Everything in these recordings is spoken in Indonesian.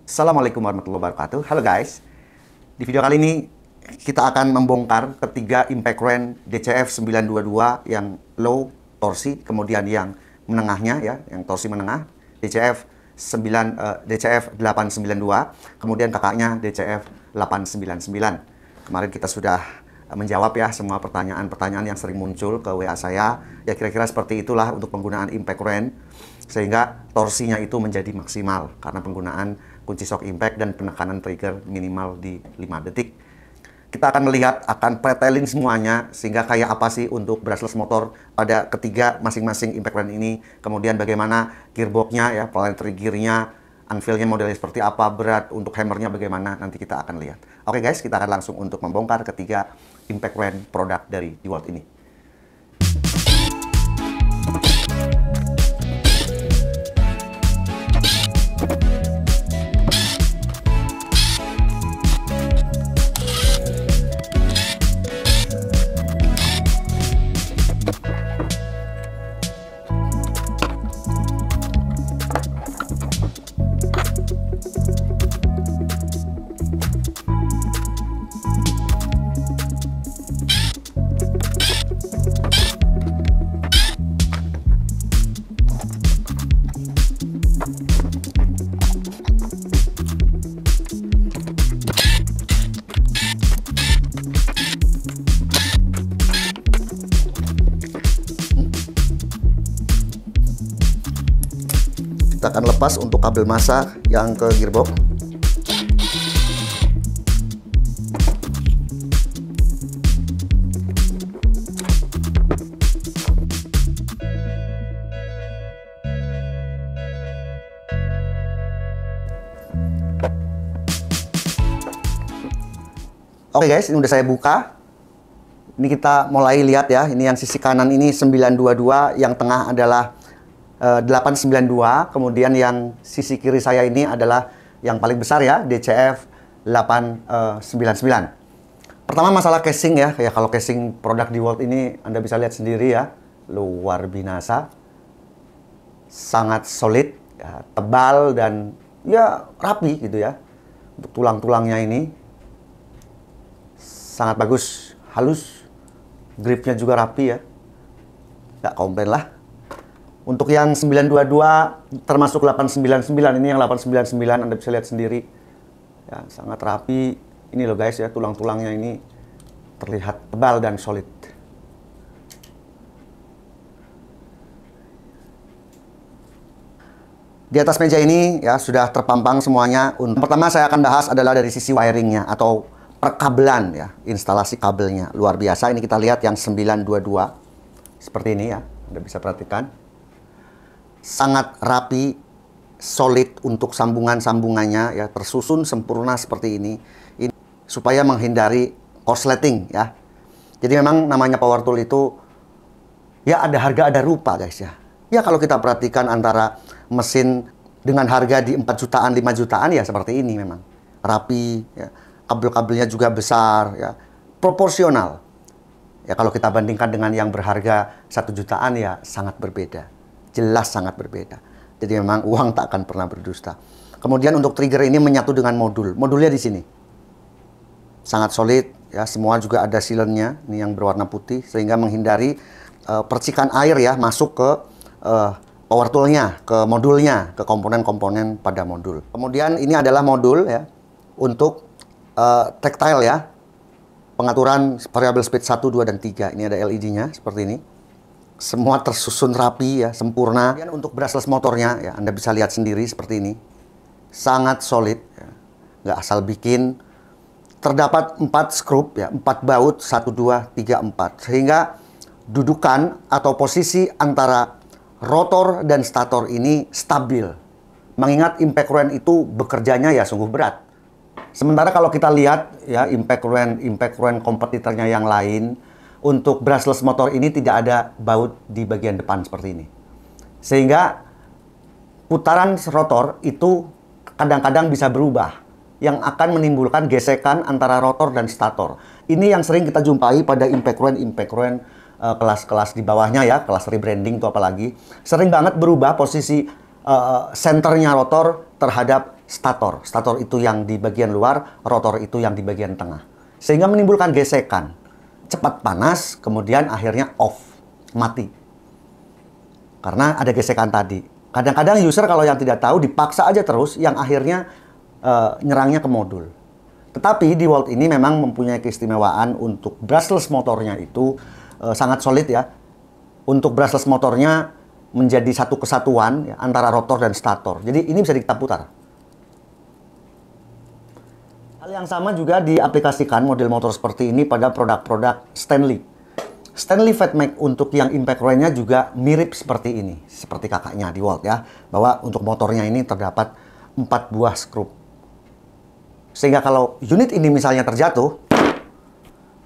Assalamualaikum warahmatullahi wabarakatuh. Halo guys. Di video kali ini kita akan membongkar ketiga impact wrench DCF 922 yang low torsi, kemudian yang menengahnya ya, yang torsi menengah DCF 892, kemudian kakaknya DCF 899. Kemarin kita sudah menjawab ya semua pertanyaan-pertanyaan yang sering muncul ke WA saya. Ya kira-kira seperti itulah untuk penggunaan impact wrench, sehingga torsinya itu menjadi maksimal karena penggunaan kunci shock impact dan penekanan trigger minimal di 5 detik. Kita akan melihat, akan pretelin semuanya, sehingga kayak apa sih untuk brushless motor pada ketiga masing-masing impact wrench ini, kemudian bagaimana gearboxnya ya, planetary gearnya, anvilnya modelnya seperti apa, berat, untuk hammernya bagaimana, nanti kita akan lihat. Oke guys, kita akan langsung untuk membongkar ketiga impact wrench produk dari DeWalt ini. Kita akan lepas untuk kabel massa yang ke gearbox. Oke guys, ini udah saya buka. Ini kita mulai lihat ya. Ini yang sisi kanan ini 922, yang tengah adalah 892, kemudian yang sisi kiri saya ini adalah yang paling besar ya, DCF 899. Pertama masalah casing ya, kalau casing produk DeWalt ini Anda bisa lihat sendiri ya, luar binasa, sangat solid, ya, tebal dan ya rapi gitu ya. Untuk tulang-tulangnya ini sangat bagus, halus, gripnya juga rapi ya, nggak komplain lah. Untuk yang 922 termasuk 899, ini yang 899 Anda bisa lihat sendiri. Ya, sangat rapi. Ini loh guys ya, tulang-tulangnya ini terlihat tebal dan solid. Di atas meja ini ya sudah terpampang semuanya. Pertama saya akan bahas adalah dari sisi wiringnya atau perkabelan ya, instalasi kabelnya. Luar biasa, ini kita lihat yang 922. Seperti ini ya, Anda bisa perhatikan. Sangat rapi, solid untuk sambungan-sambungannya ya, tersusun sempurna seperti ini supaya menghindari korsleting ya. Jadi memang namanya power tool itu ya ada harga ada rupa guys ya. Ya kalau kita perhatikan antara mesin dengan harga di 4 jutaan 5 jutaan ya seperti ini, memang rapi ya. Kabel-kabelnya juga besar ya, proporsional. Ya kalau kita bandingkan dengan yang berharga 1 jutaan ya sangat berbeda. Jelas sangat berbeda. Jadi memang uang tak akan pernah berdusta. Kemudian untuk trigger ini menyatu dengan modul. Modulnya di sini. Sangat solid ya, semua juga ada sealernya, ini yang berwarna putih sehingga menghindari percikan air ya masuk ke power toolnya, ke modulnya, ke komponen-komponen pada modul. Kemudian ini adalah modul ya untuk tactile ya. Pengaturan variabel speed 1, 2 dan 3. Ini ada LED-nya seperti ini. Semua tersusun rapi ya, sempurna. Kemudian untuk brushless motornya ya, Anda bisa lihat sendiri seperti ini. Sangat solid ya. Nggak asal bikin. Terdapat 4 skrup ya, 4 baut, 1, 2, 3, 4. Sehingga dudukan atau posisi antara rotor dan stator ini stabil. Mengingat impact wrench itu bekerjanya ya sungguh berat. Sementara kalau kita lihat ya impact wrench kompetitornya yang lain, untuk brushless motor ini tidak ada baut di bagian depan seperti ini. Sehingga putaran rotor itu kadang-kadang bisa berubah, yang akan menimbulkan gesekan antara rotor dan stator. Ini yang sering kita jumpai pada impact wrench kelas-kelas di bawahnya ya, kelas rebranding itu apalagi. Sering banget berubah posisi senternya rotor terhadap stator. Stator itu yang di bagian luar, rotor itu yang di bagian tengah. Sehingga menimbulkan gesekan. Cepat panas, kemudian akhirnya off, mati. Karena ada gesekan tadi. Kadang-kadang user kalau yang tidak tahu dipaksa aja terus, yang akhirnya nyerangnya ke modul. Tetapi DeWalt ini memang mempunyai keistimewaan untuk brushless motornya itu sangat solid ya. Untuk brushless motornya menjadi satu kesatuan ya, antara rotor dan stator. Jadi ini bisa kita putar. Hal yang sama juga diaplikasikan model motor seperti ini pada produk-produk Stanley. Stanley Fatmac untuk yang impact ring-nya juga mirip seperti ini, seperti kakaknya DeWalt ya, bahwa untuk motornya ini terdapat 4 buah skrup. Sehingga kalau unit ini misalnya terjatuh,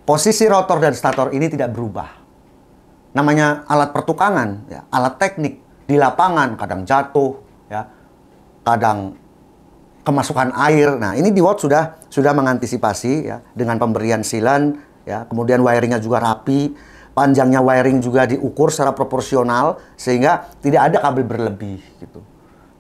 posisi rotor dan stator ini tidak berubah. Namanya alat pertukangan, ya, alat teknik di lapangan, kadang jatuh, ya, kadang kemasukan air. Nah, ini DeWalt sudah mengantisipasi ya dengan pemberian sealant, ya, kemudian wiringnya juga rapi, panjangnya wiring juga diukur secara proporsional sehingga tidak ada kabel berlebih gitu.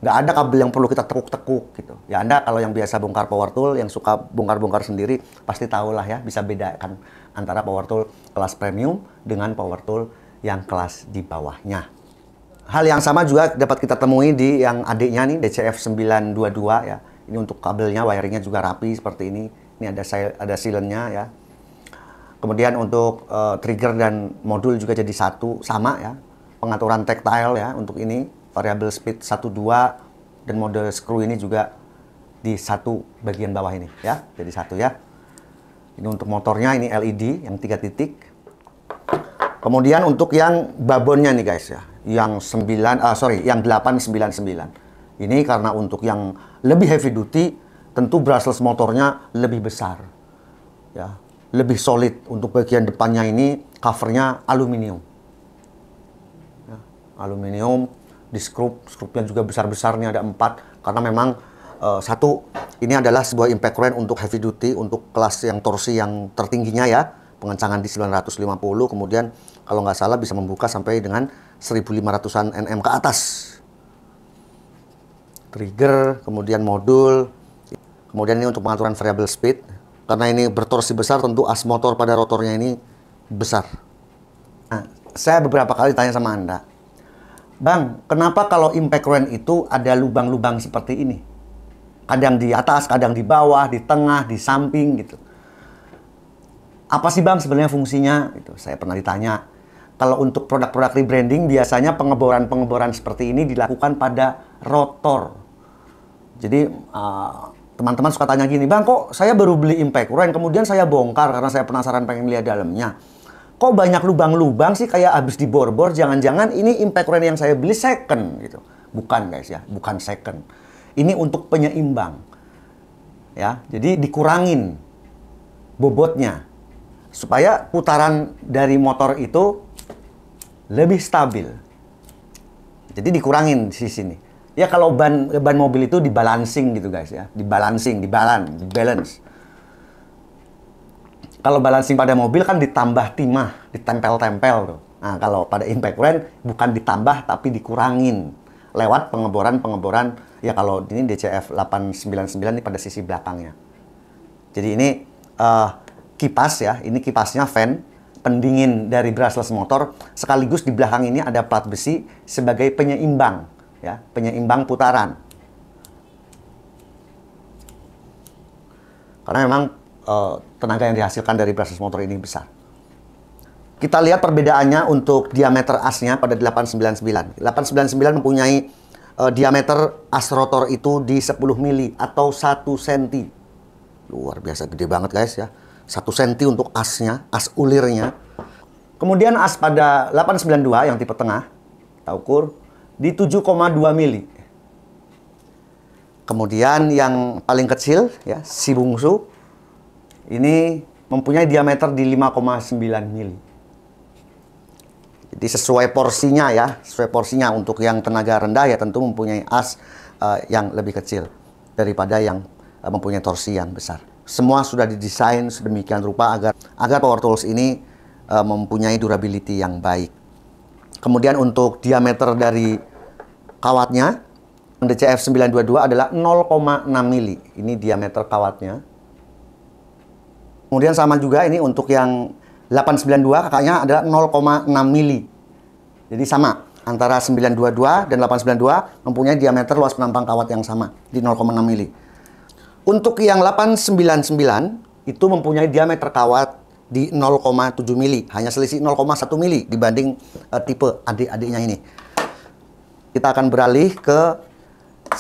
Nggak ada kabel yang perlu kita tekuk-tekuk gitu. Ya Anda kalau yang biasa bongkar power tool, yang suka bongkar-bongkar sendiri, pasti tahulah ya, bisa bedakan antara power tool kelas premium dengan power tool yang kelas di bawahnya. Hal yang sama juga dapat kita temui di yang adiknya nih, DCF 922 ya. Ini untuk kabelnya, wiringnya juga rapi seperti ini. Ini ada sealantnya ya. Kemudian untuk trigger dan modul juga jadi satu, sama ya. Pengaturan tactile ya untuk ini. Variable speed 1, 2 dan mode screw ini juga di satu bagian bawah ini ya, jadi satu ya. Ini untuk motornya, ini LED yang 3 titik. Kemudian untuk yang babonnya nih guys ya, yang 899. Ini karena untuk yang lebih heavy duty, tentu brushless motornya lebih besar ya, lebih solid. Untuk bagian depannya ini covernya aluminium ya, aluminium. Di skrupnya juga besar-besar nih, ada 4 karena memang satu ini adalah sebuah impact ring untuk heavy duty, untuk kelas yang torsi yang tertingginya ya, pengencangan di 950, kemudian kalau nggak salah bisa membuka sampai dengan 1500-an Nm ke atas. Trigger, kemudian modul, kemudian ini untuk pengaturan variable speed. Karena ini bertorsi besar, tentu as motor pada rotornya ini besar. Nah, saya beberapa kali tanya sama Anda, Bang, kenapa kalau impact ring itu ada lubang-lubang seperti ini? Kadang di atas, kadang di bawah, di tengah, di samping gitu. Apa sih Bang sebenarnya fungsinya? Gitu. Saya pernah ditanya. Kalau untuk produk-produk rebranding, biasanya pengeboran-pengeboran seperti ini dilakukan pada rotor. Jadi, teman-teman suka tanya gini, Bang, kok saya baru beli impact ring, kemudian saya bongkar karena saya penasaran pengen lihat dalamnya. Kok banyak lubang-lubang sih, kayak habis dibor-bor, jangan-jangan ini impact ring yang saya beli second gitu. Bukan guys ya, bukan second. Ini untuk penyeimbang. Ya, jadi dikurangin bobotnya supaya putaran dari motor itu lebih stabil. Jadi dikurangin di sini. Ya kalau ban mobil itu dibalancing gitu guys ya, dibalance. Kalau balancing pada mobil kan ditambah timah, ditempel-tempel tuh. Nah, kalau pada impact ring bukan ditambah tapi dikurangin lewat pengeboran-pengeboran. Ya kalau ini DCF 899 ini pada sisi belakangnya. Jadi ini kipas ya, ini kipasnya fan, pendingin dari brushless motor. Sekaligus di belakang ini ada plat besi sebagai penyeimbang, ya, penyeimbang putaran. Karena memang tenaga yang dihasilkan dari brushless motor ini besar. Kita lihat perbedaannya untuk diameter asnya pada 899. 899 mempunyai diameter as rotor itu di 10 mili atau 1 cm. Luar biasa gede banget guys ya. 1 cm untuk asnya, as ulirnya. Kemudian as pada 892 yang tipe tengah, kita ukur di 7,2 mili. Kemudian yang paling kecil ya, si bungsu ini mempunyai diameter di 5,9 mili. Jadi sesuai porsinya ya, sesuai porsinya. Untuk yang tenaga rendah ya tentu mempunyai as yang lebih kecil daripada yang mempunyai torsi yang besar. Semua sudah didesain sedemikian rupa agar power tools ini mempunyai durability yang baik. Kemudian untuk diameter dari kawatnya DCF 922 adalah 0,6 mili. Ini diameter kawatnya. Kemudian sama juga ini untuk yang 892 kakaknya adalah 0,6 mili. Jadi sama antara 922 dan 892 mempunyai diameter luas penampang kawat yang sama di 0,6 mili. Untuk yang 899 itu mempunyai diameter kawat di 0,7 mili, hanya selisih 0,1 mili dibanding tipe adik-adiknya ini. Kita akan beralih ke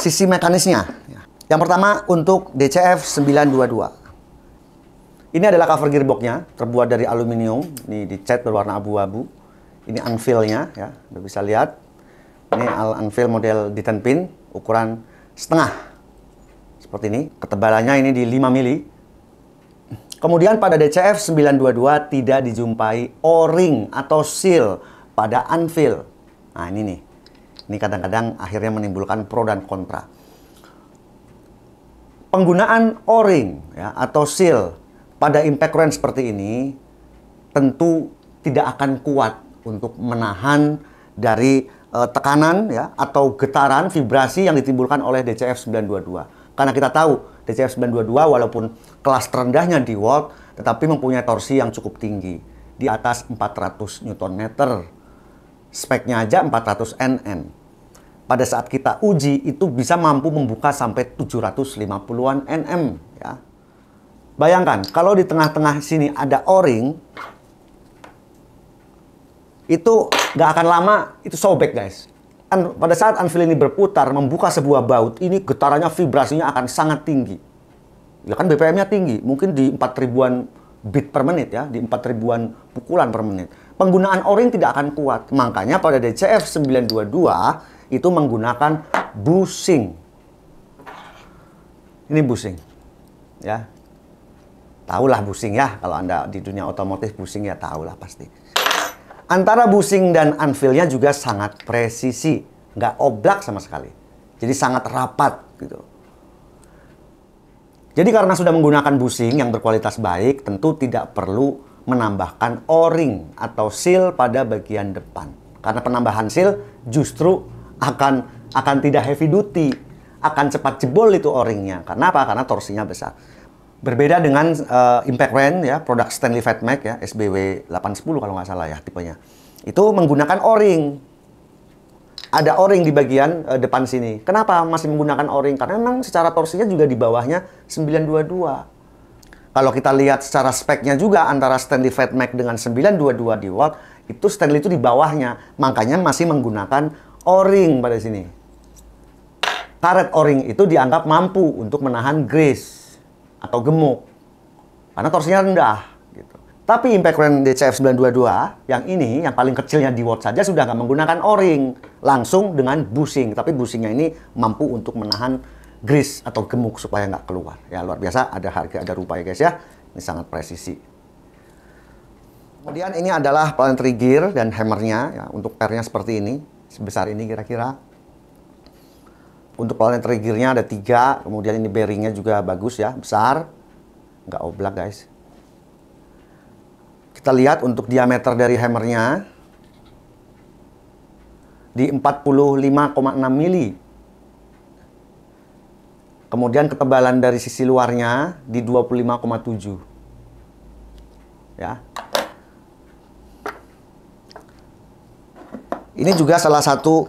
sisi mekanisnya. Yang pertama untuk DCF 922. Ini adalah cover gearboxnya, terbuat dari aluminium. Ini dicat berwarna abu-abu. Ini anvil-nya, ya, Anda bisa lihat. Ini anvil model D10 pin, ukuran setengah. Seperti ini. Ketebalannya ini di 5 mili. Kemudian pada DCF 922 tidak dijumpai O-ring atau seal pada anvil. Nah ini nih. Ini kadang-kadang akhirnya menimbulkan pro dan kontra. Penggunaan O-ring ya, atau seal pada impact range seperti ini tentu tidak akan kuat untuk menahan dari tekanan ya, atau getaran vibrasi yang ditimbulkan oleh DCF 922. Karena kita tahu DCF 922 walaupun kelas terendahnya di watt, tetapi mempunyai torsi yang cukup tinggi di atas 400 Nm. Speknya aja 400 Nm. Pada saat kita uji itu bisa mampu membuka sampai 750-an Nm ya. Bayangkan, kalau di tengah-tengah sini ada O-ring, itu nggak akan lama, itu sobek guys. Pada saat anvil ini berputar, membuka sebuah baut, ini getarannya, vibrasinya akan sangat tinggi. Ya kan BPM-nya tinggi, mungkin di 4000-an beat per menit ya, di 4000-an pukulan per menit. Penggunaan O-ring tidak akan kuat. Makanya pada DCF 922 itu menggunakan bushing. Ini bushing. Ya. Tahulah bushing ya, kalau Anda di dunia otomotif bushing ya tahulah pasti. Antara bushing dan anvilnya juga sangat presisi, nggak oblak sama sekali. Jadi sangat rapat gitu. Jadi karena sudah menggunakan bushing yang berkualitas baik, tentu tidak perlu menambahkan O-ring atau seal pada bagian depan. Karena penambahan seal justru akan tidak heavy duty, akan cepat jebol itu O-ringnya. Karena apa? Karena torsinya besar. Berbeda dengan impact range ya, produk Stanley Fatmac ya, SBW 810 kalau nggak salah ya tipenya. Itu menggunakan O-ring. Ada O-ring di bagian depan sini. Kenapa masih menggunakan O-ring? Karena memang secara torsinya juga di bawahnya 922. Kalau kita lihat secara speknya juga antara Stanley Fatmac dengan 922 di watt, itu Stanley itu di bawahnya. Makanya masih menggunakan O-ring pada sini. Karet O-ring itu dianggap mampu untuk menahan grease atau gemuk karena torsinya rendah gitu. Tapi impact range DCF 922 yang ini, yang paling kecilnya di watt saja sudah nggak menggunakan O-ring, langsung dengan bushing. Tapi bushingnya ini mampu untuk menahan grease atau gemuk supaya nggak keluar. Ya luar biasa, ada harga, ada rupa ya guys ya. Ini sangat presisi. Kemudian ini adalah planetary gear dan hammernya ya, untuk pairnya seperti ini, sebesar ini kira-kira. Untuk planetary gear-nya ada 3, kemudian ini bearingnya juga bagus ya, besar, nggak oblak guys. Kita lihat untuk diameter dari hammernya di 45,6 mili. Kemudian ketebalan dari sisi luarnya di 25,7. Ya. Ini juga salah satu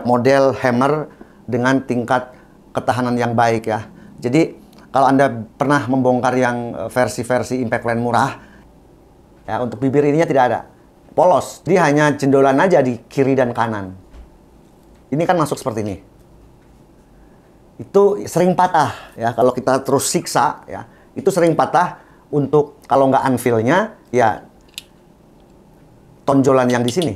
model hammer dengan tingkat ketahanan yang baik ya. Jadi kalau Anda pernah membongkar yang versi-versi impact range murah, ya untuk bibir ininya tidak ada, polos. Dia hanya jendolan aja di kiri dan kanan. Ini kan masuk seperti ini. Itu sering patah ya kalau kita terus siksa ya. Itu sering patah untuk kalau nggak anvilnya ya tonjolan yang di sini.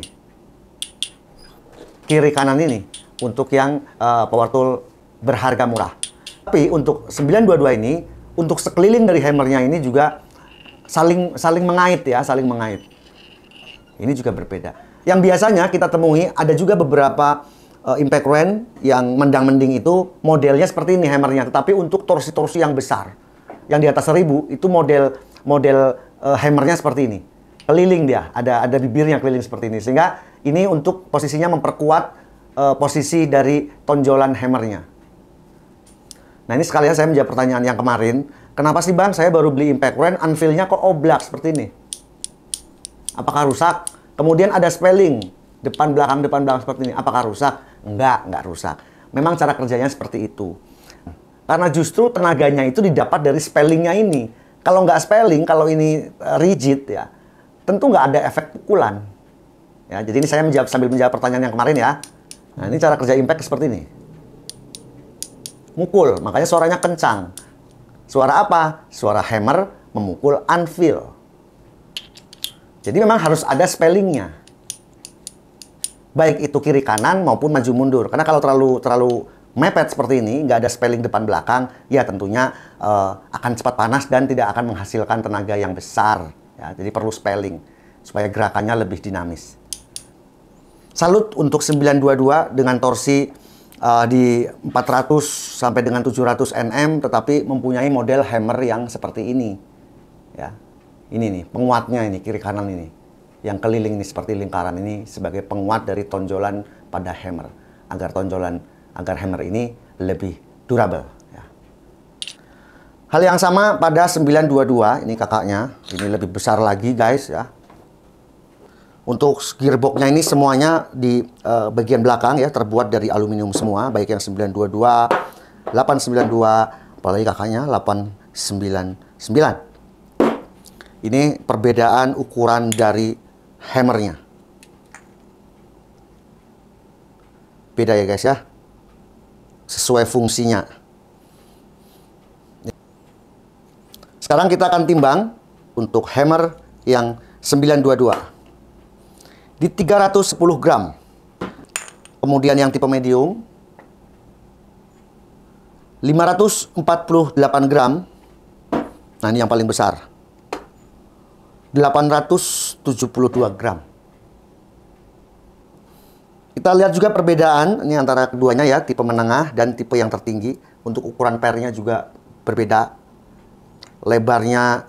Kiri kanan ini untuk yang power tool berharga murah. Tapi untuk 922 ini, untuk sekeliling dari hammernya ini juga saling mengait ya, saling mengait. Ini juga berbeda. Yang biasanya kita temui ada juga beberapa impact range yang mendang-mending itu modelnya seperti ini hammernya, tetapi untuk torsi-torsi yang besar. Yang di atas 1000 itu model hammernya seperti ini. Keliling dia, ada bibirnya keliling seperti ini. Sehingga ini untuk posisinya memperkuat posisi dari tonjolan hammernya. Nah ini sekalian saya menjawab pertanyaan yang kemarin. Kenapa sih Bang saya baru beli impact wrench, anvil-nya kok oblak seperti ini? Apakah rusak? Kemudian ada spelling depan belakang seperti ini. Apakah rusak? Enggak rusak. Memang cara kerjanya seperti itu. Karena justru tenaganya itu didapat dari spellingnya ini. Kalau nggak spelling, kalau ini rigid ya, tentu nggak ada efek pukulan. Ya, jadi ini saya sambil menjawab pertanyaan yang kemarin ya. Nah ini cara kerja impact seperti ini. Mukul, makanya suaranya kencang. Suara apa? Suara hammer memukul anvil. Jadi memang harus ada spellingnya. Baik itu kiri kanan maupun maju mundur. Karena kalau terlalu mepet seperti ini, nggak ada spelling depan belakang, ya tentunya akan cepat panas dan tidak akan menghasilkan tenaga yang besar. Ya, jadi perlu spelling supaya gerakannya lebih dinamis. Salut untuk 922 dengan torsi di 400 sampai dengan 700 Nm, tetapi mempunyai model hammer yang seperti ini. Ya, ini nih penguatnya ini kiri kanan ini, yang keliling ini seperti lingkaran ini sebagai penguat dari tonjolan pada hammer agar hammer ini lebih durable. Ya. Hal yang sama pada 922, ini kakaknya, ini lebih besar lagi guys ya. Untuk gearboxnya ini semuanya di bagian belakang ya terbuat dari aluminium semua, baik yang 922, 892, apalagi kakaknya 899. Ini perbedaan ukuran dari hammernya. Beda ya guys ya. Sesuai fungsinya. Sekarang kita akan timbang untuk hammer yang 922 di 310 gram. Kemudian yang tipe medium 548 gram. Nah ini yang paling besar 872 gram. Kita lihat juga perbedaan ini antara keduanya ya, tipe menengah dan tipe yang tertinggi. Untuk ukuran pernya juga berbeda. Lebarnya,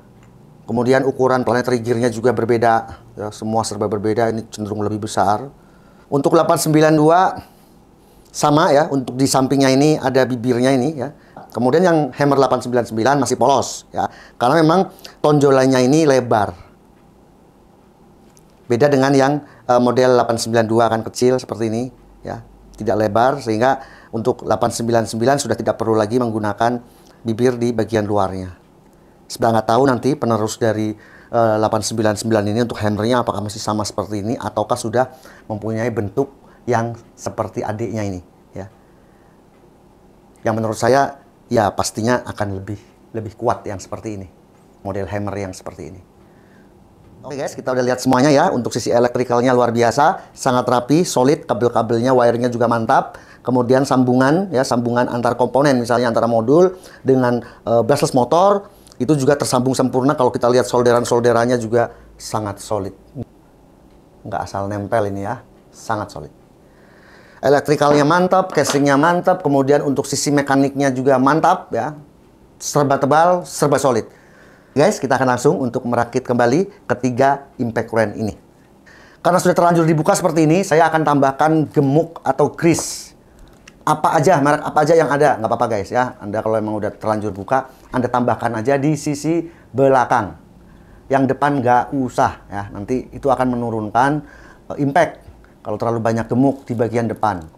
kemudian ukuran planetary gear-nya juga berbeda. Ya, semua serba berbeda, ini cenderung lebih besar. Untuk 892 sama ya, untuk di sampingnya ini ada bibirnya ini ya. Kemudian yang hammer 899 masih polos ya. Karena memang tonjolannya ini lebar. Beda dengan yang model 892 kan kecil seperti ini ya, tidak lebar, sehingga untuk 899 sudah tidak perlu lagi menggunakan bibir di bagian luarnya. Sebenarnya nggak tahu nanti penerus dari 899 ini untuk hammernya apakah masih sama seperti ini ataukah sudah mempunyai bentuk yang seperti adiknya ini ya. Yang menurut saya ya pastinya akan lebih kuat yang seperti ini, model hammer yang seperti ini. Oke guys, kita udah lihat semuanya ya. Untuk sisi elektrikalnya luar biasa, sangat rapi, solid, kabel-kabelnya, wiringnya juga mantap. Kemudian sambungan ya, sambungan antar komponen, misalnya antara modul dengan brushless motor, itu juga tersambung sempurna. Kalau kita lihat solderan-solderannya juga sangat solid. Nggak asal nempel ini ya, sangat solid. Elektrikalnya mantap, casingnya mantap, kemudian untuk sisi mekaniknya juga mantap ya. Serba tebal, serba solid. Guys, kita akan langsung untuk merakit kembali ketiga impact wrench ini. Karena sudah terlanjur dibuka seperti ini, saya akan tambahkan gemuk atau grease. Apa aja, merek apa aja yang ada, nggak apa-apa guys ya. Anda kalau memang udah terlanjur buka, Anda tambahkan aja di sisi belakang. Yang depan nggak usah ya, nanti itu akan menurunkan impact. Kalau terlalu banyak gemuk di bagian depan.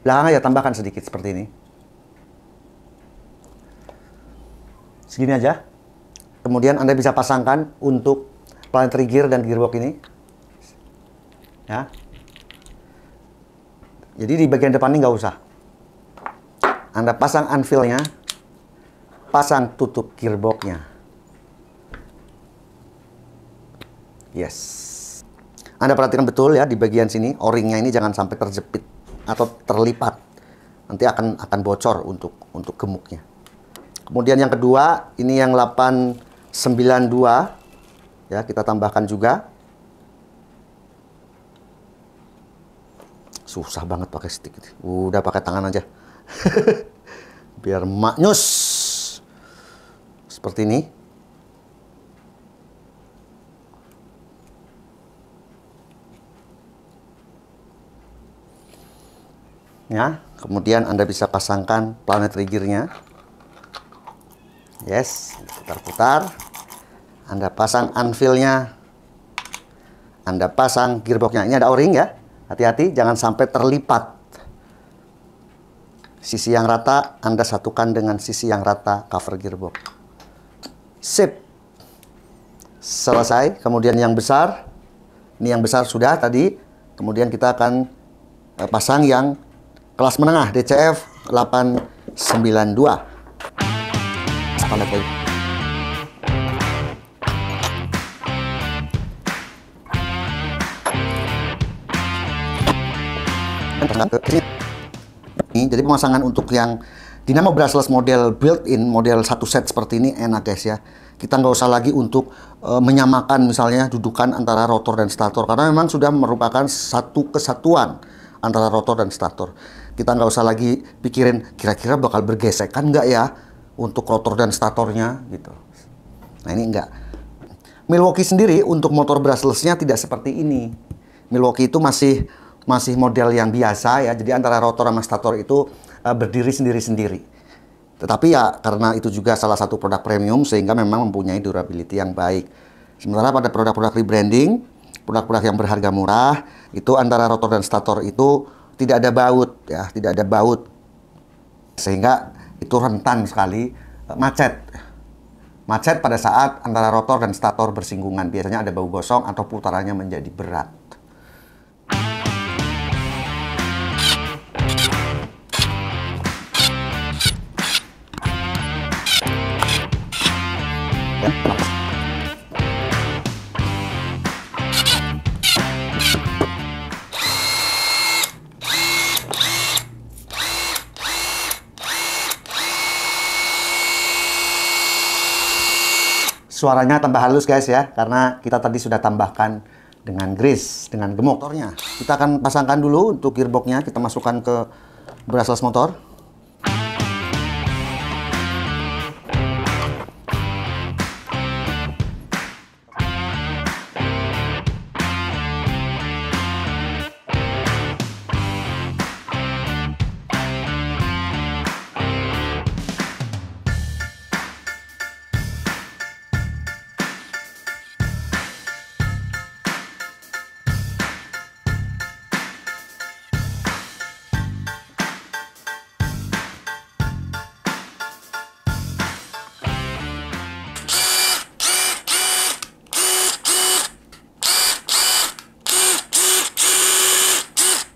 Belakang aja tambahkan sedikit seperti ini. Segini aja. Kemudian Anda bisa pasangkan untuk planetary gear dan gearbox ini. Ya. Jadi di bagian depan ini nggak usah. Anda pasang anvilnya, pasang tutup gearboxnya. Yes. Anda perhatikan betul ya di bagian sini, o-ringnya ini jangan sampai terjepit atau terlipat. Nanti akan bocor untuk gemuknya. Kemudian yang kedua, ini yang 892 ya, kita tambahkan juga. Susah banget pakai stick. Udah pakai tangan aja. Biar maknyus. Seperti ini. Ya, kemudian Anda bisa pasangkan planetary gear-nya. Yes, putar-putar. Anda pasang anvil-nya. Anda pasang gearbox-nya. Ini ada O-ring ya. Hati-hati, jangan sampai terlipat. Sisi yang rata, Anda satukan dengan sisi yang rata cover gearbox. Sip. Selesai. Kemudian yang besar. Ini yang besar sudah tadi. Kemudian kita akan pasang yang kelas menengah DCF 892. Jadi pemasangan untuk yang Dynamo brushless model built-in, model satu set seperti ini enak guys ya. Kita nggak usah lagi untuk menyamakan misalnya dudukan antara rotor dan stator, karena memang sudah merupakan satu kesatuan antara rotor dan stator. Kita nggak usah lagi pikirin kira-kira bakal bergesekan nggak ya untuk rotor dan statornya gitu. Nah ini enggak. Milwaukee sendiri untuk motor brushless-nya tidak seperti ini. Milwaukee itu masih model yang biasa ya. Jadi antara rotor sama stator itu berdiri sendiri-sendiri. Tetapi ya karena itu juga salah satu produk premium sehingga memang mempunyai durability yang baik. Sementara pada produk-produk rebranding, produk-produk yang berharga murah, itu antara rotor dan stator itu tidak ada baut ya, tidak ada baut. Sehingga itu rentan sekali macet. Macet pada saat antara rotor dan stator bersinggungan. Biasanya ada bau gosong atau putarannya menjadi berat. Suaranya tambah halus guys ya, karena kita tadi sudah tambahkan dengan grease, dengan gemuk motornya. Kita akan pasangkan dulu untuk gearboxnya, kita masukkan ke brushless motor.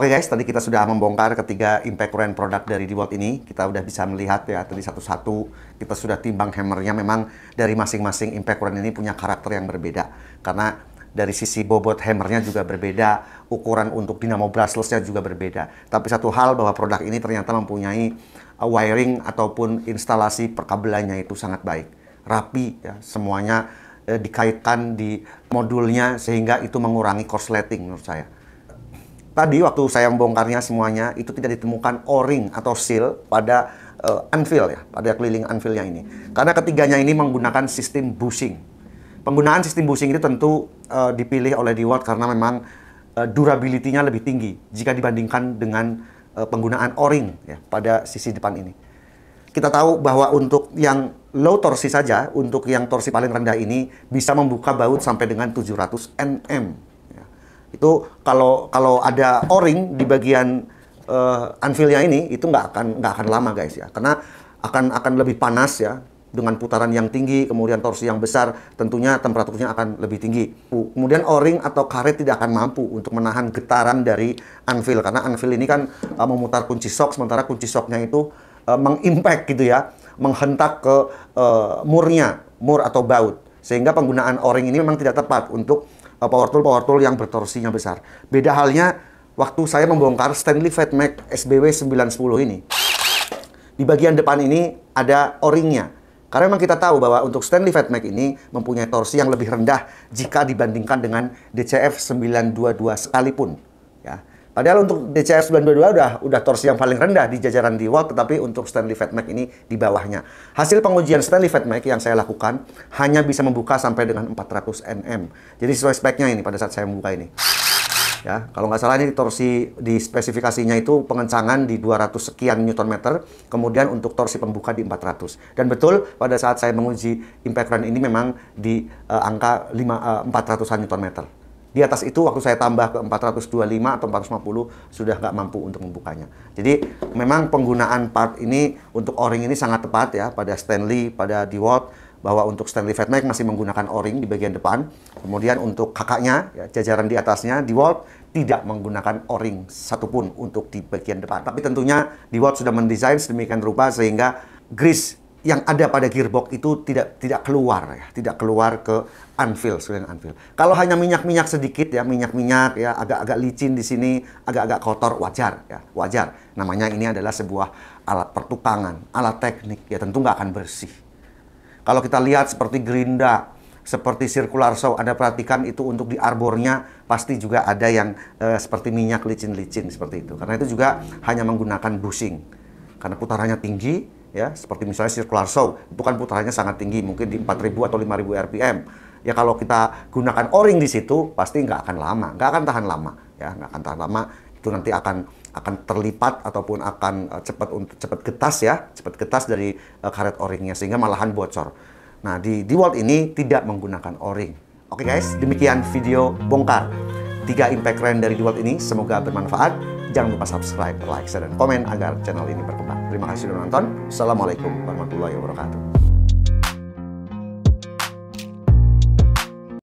Oke guys, tadi kita sudah membongkar ketiga impact current produk dari DeWalt ini. Kita udah bisa melihat ya, tadi satu-satu kita sudah timbang hammernya. Memang dari masing-masing impact current ini punya karakter yang berbeda. Karena dari sisi bobot hammernya juga berbeda, ukuran untuk dynamo brushless-nya juga berbeda. Tapi satu hal bahwa produk ini ternyata mempunyai wiring ataupun instalasi perkabelannya itu sangat baik. Rapi ya, semuanya dikaitkan di modulnya sehingga itu mengurangi korsleting menurut saya. Tadi waktu saya membongkarnya semuanya itu tidak ditemukan O-ring atau seal pada anvil ya, pada keliling anvilnya ini. Karena ketiganya ini menggunakan sistem bushing. Penggunaan sistem bushing itu tentu dipilih oleh DeWalt karena memang durability-nya lebih tinggi jika dibandingkan dengan penggunaan O-ring ya pada sisi depan ini. Kita tahu bahwa untuk yang low torsi saja, untuk yang torsi paling rendah ini bisa membuka baut sampai dengan 700 Nm. Itu kalau ada O-ring di bagian anvilnya ini itu nggak akan lama guys ya, karena akan lebih panas ya dengan putaran yang tinggi, kemudian torsi yang besar, tentunya temperaturnya akan lebih tinggi. Kemudian O-ring atau karet tidak akan mampu untuk menahan getaran dari anvil karena anvil ini kan memutar kunci shock, sementara kunci shocknya itu mengimpact gitu ya, menghentak ke mur atau baut, sehingga penggunaan O-ring ini memang tidak tepat untuk power tool yang bertorsinya besar. Beda halnya waktu saya membongkar Stanley Fatmac SBW 910 ini. Di bagian depan ini ada O-ringnya. Karena memang kita tahu bahwa untuk Stanley Fatmac ini mempunyai torsi yang lebih rendah jika dibandingkan dengan DCF 922 sekalipun. Ya. Padahal untuk DCF 922 udah torsi yang paling rendah di jajaran DeWalt, tetapi untuk Stanley Fatmac ini di bawahnya. Hasil pengujian Stanley Fatmac yang saya lakukan hanya bisa membuka sampai dengan 400 Nm. Jadi sesuai speknya ini pada saat saya membuka ini. Ya, kalau nggak salah ini torsi di spesifikasinya itu pengencangan di 200 sekian Newton meter, kemudian untuk torsi pembuka di 400. Dan betul pada saat saya menguji impact run ini memang di angka 400-an Newton meter. Di atas itu waktu saya tambah ke 425 atau 450 sudah nggak mampu untuk membukanya. Jadi memang penggunaan part ini untuk o-ring ini sangat tepat ya pada Stanley, pada DeWalt, bahwa untuk Stanley Fatmac masih menggunakan o-ring di bagian depan. Kemudian untuk kakaknya, ya, jajaran di atasnya, DeWalt tidak menggunakan o-ring satupun untuk di bagian depan. Tapi tentunya DeWalt sudah mendesain sedemikian rupa sehingga grease yang ada pada gearbox itu tidak keluar ya, tidak keluar ke anvil, sekalian anvil. Kalau hanya minyak-minyak sedikit ya, minyak-minyak ya, agak-agak licin di sini, agak-agak kotor, wajar ya, wajar. Namanya ini adalah sebuah alat pertukangan, alat teknik ya, tentu nggak akan bersih. Kalau kita lihat seperti gerinda, seperti circular saw, Anda perhatikan itu untuk di arbornya pasti juga ada yang seperti minyak licin-licin seperti itu. Karena itu juga hanya menggunakan bushing. Karena putarannya tinggi, ya seperti misalnya circular saw, itu kan putarannya sangat tinggi, mungkin di 4.000 atau 5.000 RPM. Ya kalau kita gunakan o-ring di situ, pasti nggak akan lama, nggak akan tahan lama. Ya, nggak akan tahan lama, itu nanti akan terlipat ataupun akan cepat getas dari karet o-ringnya sehingga malahan bocor. Nah, di DeWalt ini tidak menggunakan o-ring. Oke guys, demikian video bongkar 3 impact run dari DeWalt ini. Semoga bermanfaat. Jangan lupa subscribe, like, share, dan komen agar channel ini berkembang. Terima kasih sudah menonton. Assalamualaikum warahmatullahi wabarakatuh.